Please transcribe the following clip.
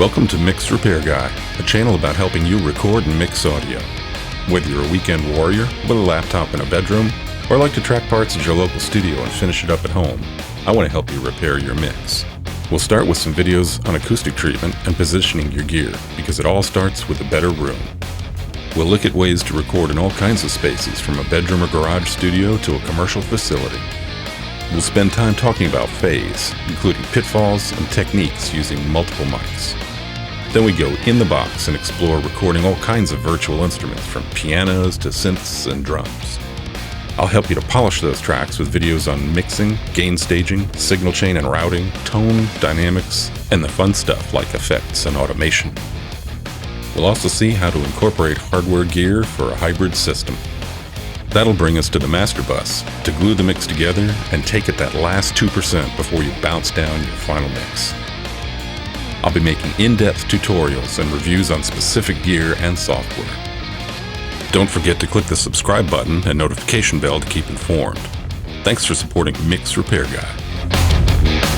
Welcome to Mix Repair Guy, a channel about helping you record and mix audio. Whether you're a weekend warrior with a laptop in a bedroom, or like to track parts at your local studio and finish it up at home, I want to help you repair your mix. We'll start with some videos on acoustic treatment and positioning your gear, because it all starts with a better room. We'll look at ways to record in all kinds of spaces, from a bedroom or garage studio to a commercial facility. We'll spend time talking about phase, including pitfalls and techniques using multiple mics. Then we go in the box and explore recording all kinds of virtual instruments, from pianos to synths and drums. I'll help you to polish those tracks with videos on mixing, gain staging, signal chain and routing, tone, dynamics, and the fun stuff like effects and automation. We'll also see how to incorporate hardware gear for a hybrid system. That'll bring us to the master bus to glue the mix together and take it that last 2% before you bounce down your final mix. I'll be making in-depth tutorials and reviews on specific gear and software. Don't forget to click the subscribe button and notification bell to keep informed. Thanks for supporting Mix Repair Guy.